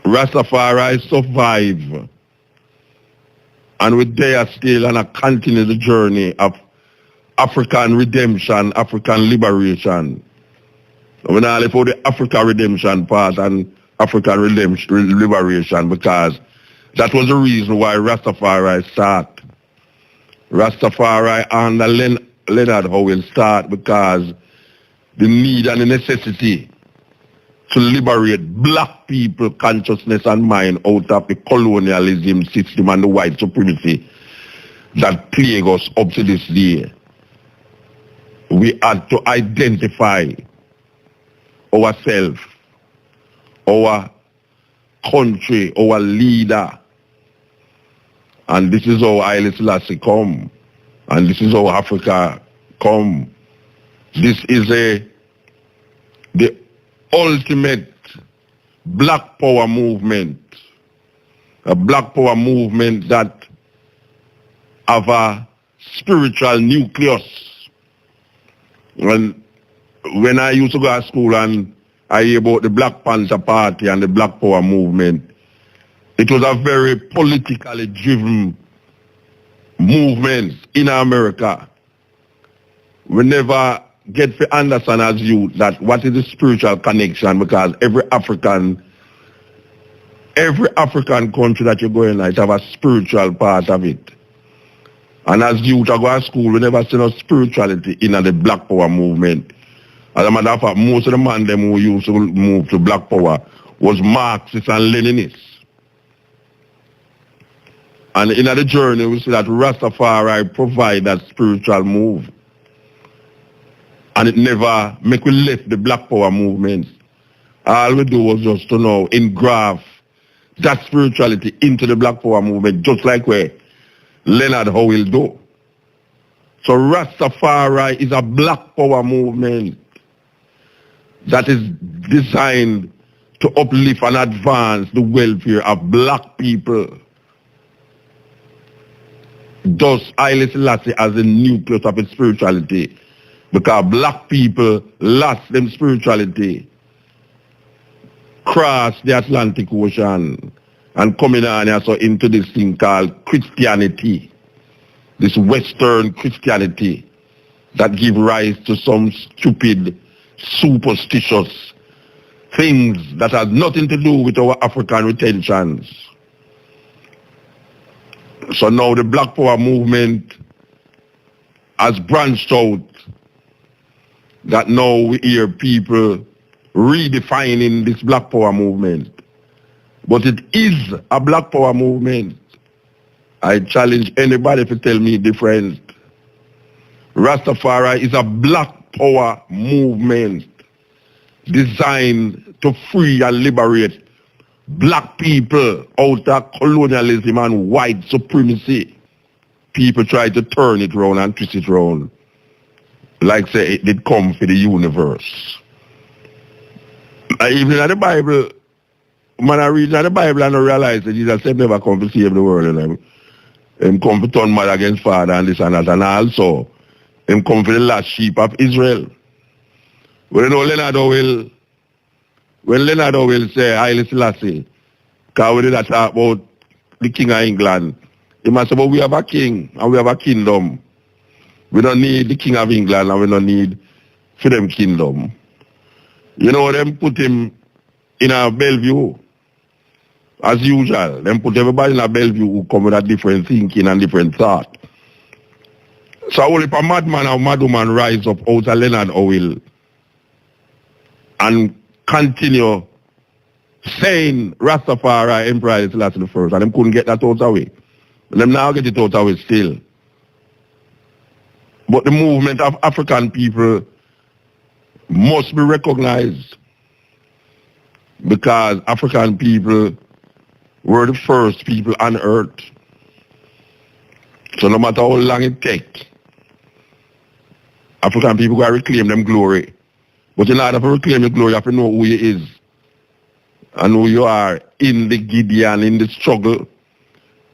Rastafari survive. And we're there still and I continue the journey of African redemption, African liberation. We're not only for the African redemption part and African redemption, liberation, because that was the reason why Rastafari start. Rastafari and Leonard Howell start because the need and the necessity to liberate black people consciousness and mind out of the colonialism system and the white supremacy that plague us up to this day. We had to identify ourselves, our country, our leader. And this is how Haile Selassie come. And this is how Africa come. This is the ultimate black power movement. A black power movement that have a spiritual nucleus. When I used to go to school and I hear about the Black Panther Party and the Black Power movement, it was a very politically driven movement in America. We never get to understand as youth that what is the spiritual connection, because every African country that you go in, it have a spiritual part of it. And as youth I go to school, we never see no spirituality in the Black Power movement. As a matter of fact, most of the men them who used to move to Black Power was Marxists and Leninists. And in the journey, we see that Rastafari provide that spiritual move. And it never make we left the Black Power movement. All we do was just to know, engraft that spirituality into the Black Power movement, just like where Leonard Howell do. So Rastafari is a Black Power movement that is designed to uplift and advance the welfare of black people. Thus, Haile Selassie as the nucleus of its spirituality, because black people lost them spirituality, cross the Atlantic Ocean, and coming on also into this thing called Christianity, this Western Christianity that give rise to some stupid, superstitious things that have nothing to do with our African retentions. So now the Black Power movement has branched out, that now we hear people redefining this Black Power movement. But it is a Black Power movement. I challenge anybody to tell me different. Rastafari is a Black Power movement designed to free and liberate black people out of colonialism and white supremacy. People try to turn it around and twist it around, like say it did come for the universe. Even in the Bible, when I read in the Bible and I realize that Jesus said never come to save the world. And him come to turn mother against father and this and that. And also, him come for the last sheep of Israel. Well, you know, when Leonard Howell say Haile Selassie, because we did that talk about the King of England, he must say, but we have a king and we have a kingdom. We don't need the King of England and we don't need for them kingdom. You know, them put him in a Bellevue, as usual. Them put everybody in a Bellevue who come with a different thinking and different thought. So only if a madman or madwoman rise up out of Leonard Howell and continue saying Rastafari, Emperor Haile Selassie the first, and them couldn't get that out away. But them now get it out away still. But the movement of African people must be recognized, because African people were the first people on earth. So no matter how long it takes, African people got to reclaim them glory. But in order to reclaim your glory, you have to know who you is and who you are in the Gideon, in the struggle.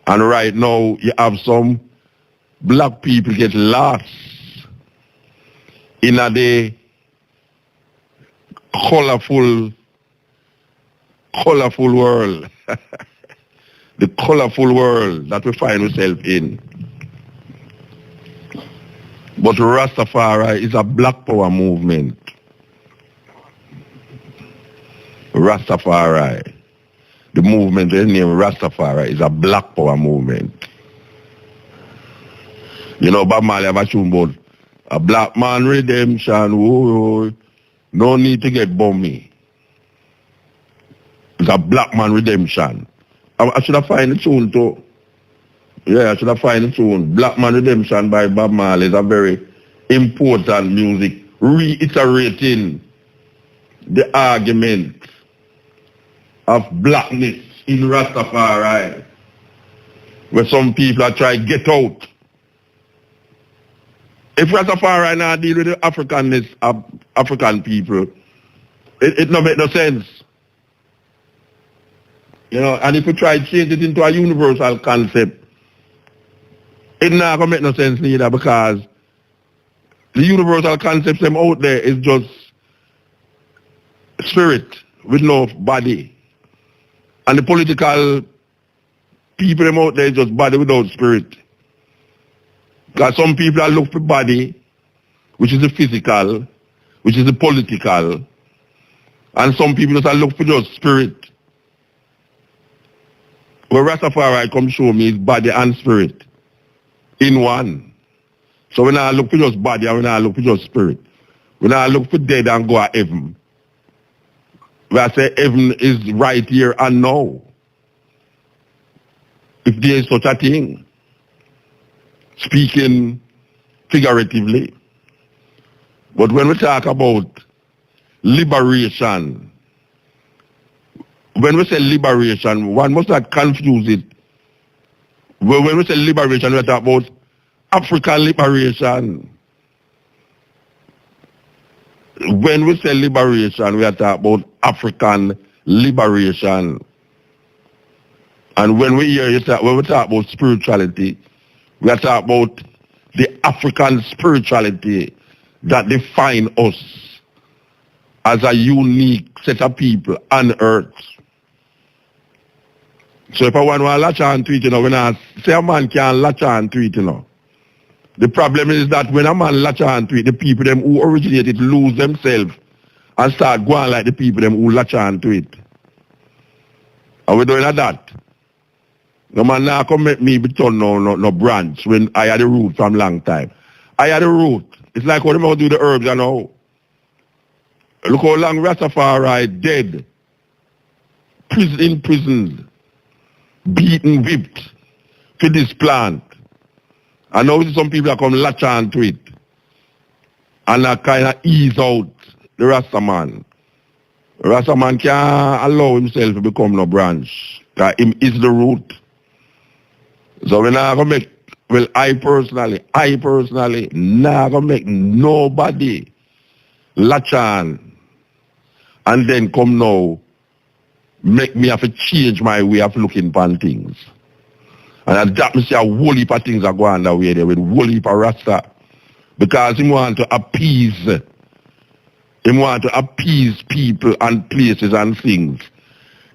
And right now, you have some black people get lost in the colorful colorful world. The colorful world that we find ourselves in. But Rastafari is a black power movement. Rastafari. The movement, the name Rastafari, is a black power movement. You know, Bob Marley have a tune about a black man redemption. Whoa, no need to get bummy. It's a black man redemption. I should have found the tune too. Yeah, I should have found the tune. Black Man Redemption by Bob Marley is a very important music, reiterating the argument of blackness in Rastafari, where some people are trying to get out. If Rastafari now deal with the Africanness of African people, it don't make no sense. You know, and if we try to change it into a universal concept, it not gonna make no sense neither, because the universal concepts them out there is just spirit with no body. And the political people them out there is just body without spirit. Because some people are look for body, which is the physical, which is the political, and some people just are look for just spirit. Where Rastafari come show me is body and spirit in one. So when I look for just body and when I look for just spirit, when I look for dead and go to heaven, where I say heaven is right here and now. If there is such a thing, speaking figuratively. But when we talk about liberation, when we say liberation, one must not confuse it. When we say liberation, we talk about African liberation. When we say liberation, we are talking about African liberation. And when we hear when we talk about spirituality, we are talking about the African spirituality that define us as a unique set of people on earth. So if I want to latch on to it, you know, when I say a man can't latch on to it, you know, the problem is that when a man latch on to it, the people them who originate it lose themselves and start going like the people them who latch on to it. And we're doing that. No man now come make me become no branch when I had the root from long time. I had the root. It's like how they do the herbs, you know. Look how long Rastafari dead. In prisons. Beaten, whipped to this plant. And now some people are come latch on to it. And I kind of ease out the Rastaman. Rastaman can't allow himself to become no branch. Because him is the root. So when I go make, well, I personally, not gonna make nobody latch on and then come now make me have to change my way of looking upon things. And that me see a whole heap of things are going that way there with a whole heap of Rasta. Because he want to appease people and places and things.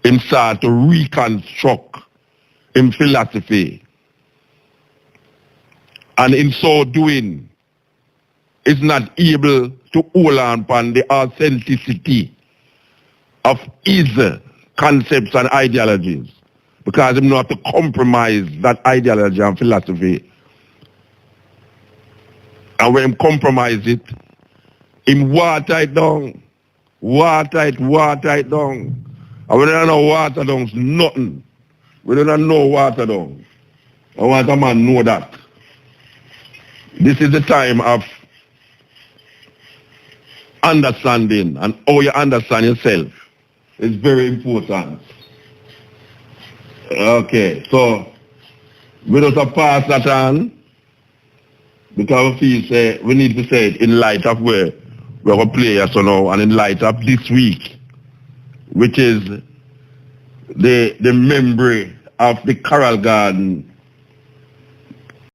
He start to reconstruct in philosophy. And in so doing, is not able to hold on upon the authenticity of his concepts and ideologies, because him not to compromise that ideology and philosophy. And when him compromise it, him water it down. And we don't know water down, nothing. We don't know water down. I want a man know that. This is the time of understanding, and how you understand yourself is very important. Okay, so we just pass that on because we need to say it in light of where we're going to play us now, and in light of this week, which is the memory of the Carol Garden